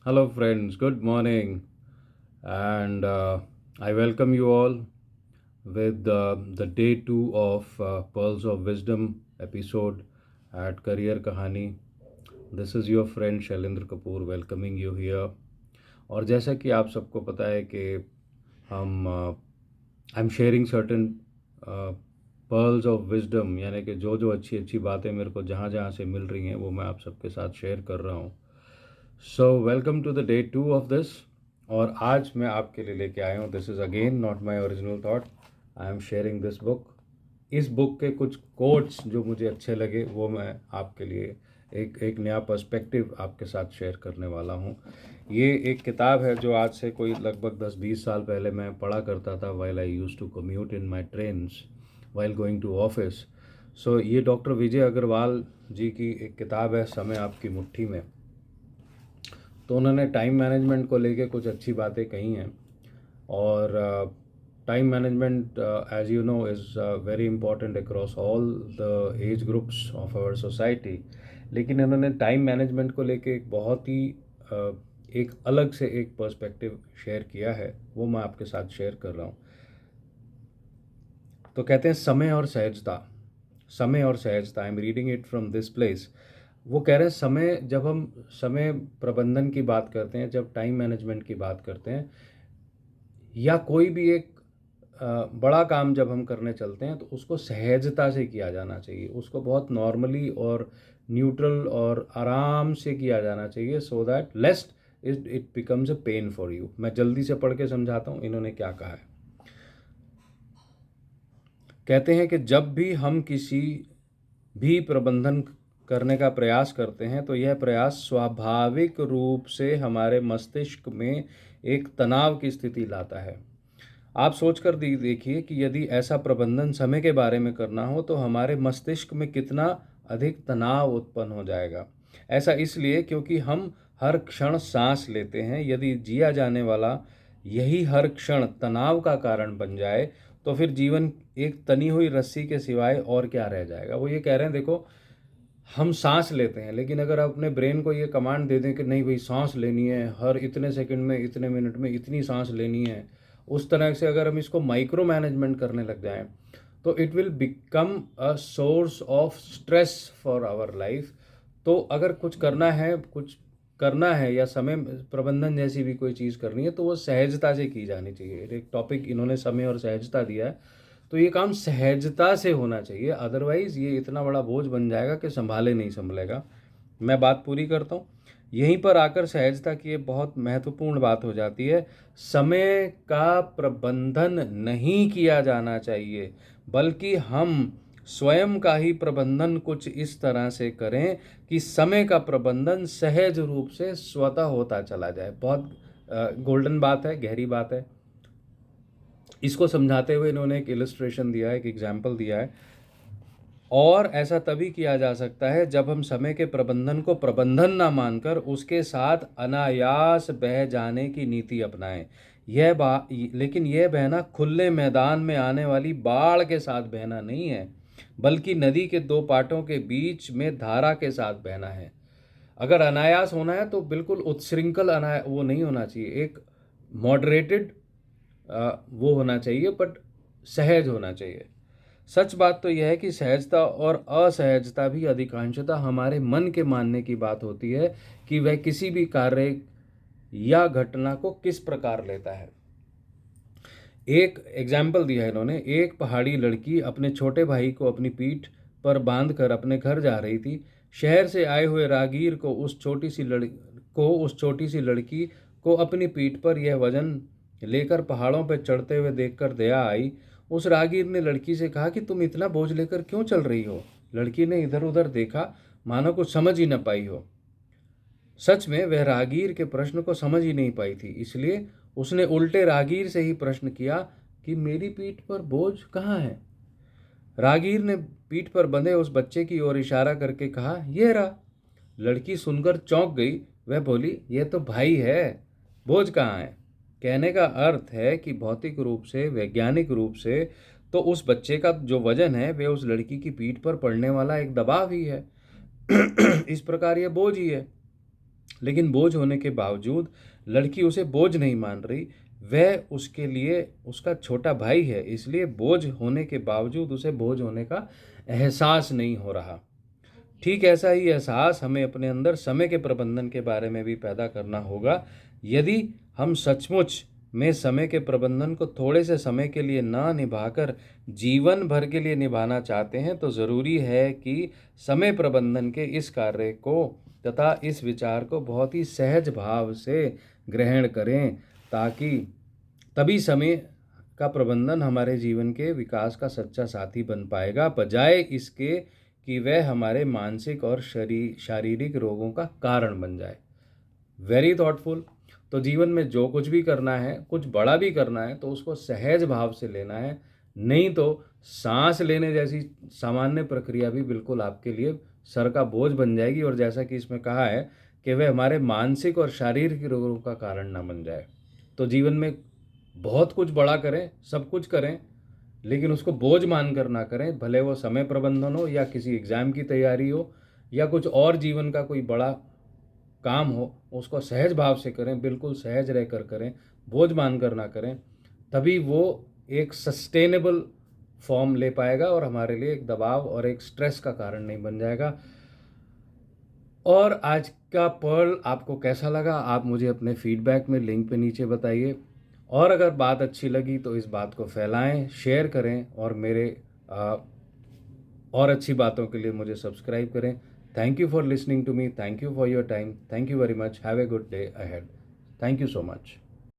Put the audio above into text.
Hello, friends. Good morning, and I welcome you all with the day two of Pearls of Wisdom episode at Career Kahani. This is your friend Shailendra Kapoor welcoming you here. और जैसा कि आप सबको पता है कि हम आई am sharing certain pearls of wisdom, यानी कि जो जो अच्छी अच्छी बातें मेरे को जहाँ जहाँ से मिल रही हैं वो मैं आप सबके साथ शेयर कर रहा हूँ. So welcome to the day two of this. और आज मैं आपके लिए लेके आया हूँ, this is again not my original thought, I am sharing this book. इस बुक के कुछ कोट्स जो मुझे अच्छे लगे वो मैं आपके लिए एक नया पर्सपेक्टिव आपके साथ शेयर करने वाला हूँ. ये एक किताब है जो आज से कोई लगभग 10-20 साल पहले मैं पढ़ा करता था while I used to commute in my trains while going to office. So ये डॉक्टर विजय अग्रवाल जी की एक किताब है, समय आपकी मुट्ठी में. तो उन्होंने टाइम मैनेजमेंट को लेके कुछ अच्छी बातें कही हैं. और time management as you know is very important across all the age groups of our society. लेकिन इन्होंने टाइम मैनेजमेंट को लेके एक बहुत ही एक अलग से एक पर्सपेक्टिव शेयर किया है, वो मैं आपके साथ शेयर कर रहा हूँ. तो कहते हैं समय और सहजता, समय और सहजता. I am reading it from this place. वो कह रहे हैं समय, जब हम समय प्रबंधन की बात करते हैं, जब टाइम मैनेजमेंट की बात करते हैं, या कोई भी एक बड़ा काम जब हम करने चलते हैं तो उसको सहजता से किया जाना चाहिए. उसको बहुत नॉर्मली और न्यूट्रल और आराम से किया जाना चाहिए, so that lest it becomes a pain for you. मैं जल्दी से पढ़ के समझाता हूँ इन्होंने क्या कहा है. कहते हैं कि जब भी हम किसी भी प्रबंधन करने का प्रयास करते हैं तो यह प्रयास स्वाभाविक रूप से हमारे मस्तिष्क में एक तनाव की स्थिति लाता है. आप सोच कर देखिए कि यदि ऐसा प्रबंधन समय के बारे में करना हो तो हमारे मस्तिष्क में कितना अधिक तनाव उत्पन्न हो जाएगा. ऐसा इसलिए क्योंकि हम हर क्षण सांस लेते हैं. यदि जिया जाने वाला यही हर क्षण तनाव का कारण बन जाए तो फिर जीवन एक तनी हुई रस्सी के सिवाय और क्या रह जाएगा. वो ये कह रहे हैं, देखो, हम सांस लेते हैं, लेकिन अगर आप अपने ब्रेन को ये कमांड दे दें कि नहीं भाई सांस लेनी है, हर इतने सेकंड में इतने मिनट में इतनी सांस लेनी है, उस तरह से अगर हम इसको माइक्रो मैनेजमेंट करने लग जाएं तो it will become a source of stress for our life. तो अगर कुछ करना है या समय प्रबंधन जैसी भी कोई चीज़ करनी है तो वो सहजता से की जानी चाहिए. एक टॉपिक इन्होंने समय और सहजता दिया है, तो ये काम सहजता से होना चाहिए, अदरवाइज़ ये इतना बड़ा बोझ बन जाएगा कि संभाले नहीं संभलेगा. मैं बात पूरी करता हूँ. यहीं पर आकर सहजता की ये बहुत महत्वपूर्ण बात हो जाती है. समय का प्रबंधन नहीं किया जाना चाहिए, बल्कि हम स्वयं का ही प्रबंधन कुछ इस तरह से करें कि समय का प्रबंधन सहज रूप से स्वतः होता चला जाए. बहुत गोल्डन बात है, गहरी बात है. इसको समझाते हुए इन्होंने एक इलस्ट्रेशन दिया है, एक एग्जाम्पल दिया है. और ऐसा तभी किया जा सकता है जब हम समय के प्रबंधन को प्रबंधन ना मानकर उसके साथ अनायास बह जाने की नीति अपनाएं. लेकिन यह बहना खुले मैदान में आने वाली बाढ़ के साथ बहना नहीं है, बल्कि नदी के दो पाटों के बीच में धारा के साथ बहना है. अगर अनायास होना है तो बिल्कुल उत्श्रृंखल वो नहीं होना चाहिए, एक मॉडरेटेड वो होना चाहिए, बट सहज होना चाहिए. सच बात तो यह है कि सहजता और असहजता भी अधिकांशतः हमारे मन के मानने की बात होती है कि वह किसी भी कार्य या घटना को किस प्रकार लेता है. एक एग्जाम्पल दिया है इन्होंने. एक पहाड़ी लड़की अपने छोटे भाई को अपनी पीठ पर बांधकर अपने घर जा रही थी. शहर से आए हुए राहगीर को उस छोटी सी लड़की को अपनी पीठ पर यह वजन लेकर पहाड़ों पर चढ़ते हुए देखकर दया आई. उस राहगीर ने लड़की से कहा कि तुम इतना बोझ लेकर क्यों चल रही हो. लड़की ने इधर उधर देखा, मानो कुछ समझ ही न पाई हो. सच में वह राहगीर के प्रश्न को समझ ही नहीं पाई थी, इसलिए उसने उल्टे राहगीर से ही प्रश्न किया कि मेरी पीठ पर बोझ कहाँ है. राहगीर ने पीठ पर बंधे उस बच्चे की ओर इशारा करके कहा, यह रहा. लड़की सुनकर चौंक गई. वह बोली, यह तो भाई है, बोझ कहाँ है. कहने का अर्थ है कि भौतिक रूप से, वैज्ञानिक रूप से तो उस बच्चे का जो वजन है वह उस लड़की की पीठ पर पड़ने वाला एक दबाव ही है. इस प्रकार यह बोझ ही है. लेकिन बोझ होने के बावजूद लड़की उसे बोझ नहीं मान रही, वह उसके लिए उसका छोटा भाई है, इसलिए बोझ होने के बावजूद उसे बोझ होने का एहसास नहीं हो रहा। ठीक ऐसा ही एहसास हमें अपने अंदर समय के प्रबंधन के बारे में भी पैदा करना होगा। यदि हम सचमुच में समय के प्रबंधन को थोड़े से समय के लिए ना निभाकर जीवन भर के लिए निभाना चाहते हैं, तो ज़रूरी है कि समय प्रबंधन के इस कार्य को तथा इस विचार को बहुत ही सहज भाव से ग्रहण करें, ताकि तभी समय का प्रबंधन हमारे जीवन के विकास का सच्चा साथी बन पाएगा, बजाय इसके कि वह हमारे मानसिक और शारीरिक रोगों का कारण बन जाए। Very thoughtful. तो जीवन में जो कुछ भी करना है, कुछ बड़ा भी करना है, तो उसको सहज भाव से लेना है, नहीं तो सांस लेने जैसी सामान्य प्रक्रिया भी बिल्कुल आपके लिए सर का बोझ बन जाएगी, और जैसा कि इसमें कहा है कि वह हमारे मानसिक और शारीरिक रोगों का कारण ना बन जाए। तो जीवन में बहुत कुछ बड़ा करें, सब कुछ करें, लेकिन उसको बोझ मानकर ना करें, भले वो समय प्रबंधन हो या किसी एग्ज़ाम की तैयारी हो या कुछ और जीवन का कोई बड़ा काम हो, उसको सहज भाव से करें, बिल्कुल सहज रहकर करें, बोझ मानकर ना करें। तभी वो एक सस्टेनेबल फॉर्म ले पाएगा और हमारे लिए एक दबाव और एक स्ट्रेस का कारण नहीं बन जाएगा। और आज का पर्ल आपको कैसा लगा, आप मुझे अपने फीडबैक में लिंक पे नीचे बताइए। और अगर बात अच्छी लगी तो इस बात को फैलाएं, शेयर करें, और मेरे और अच्छी बातों के लिए मुझे सब्सक्राइब करें। Thank you for listening to me, thank you for your time, thank you very much, have a good day ahead, thank you so much.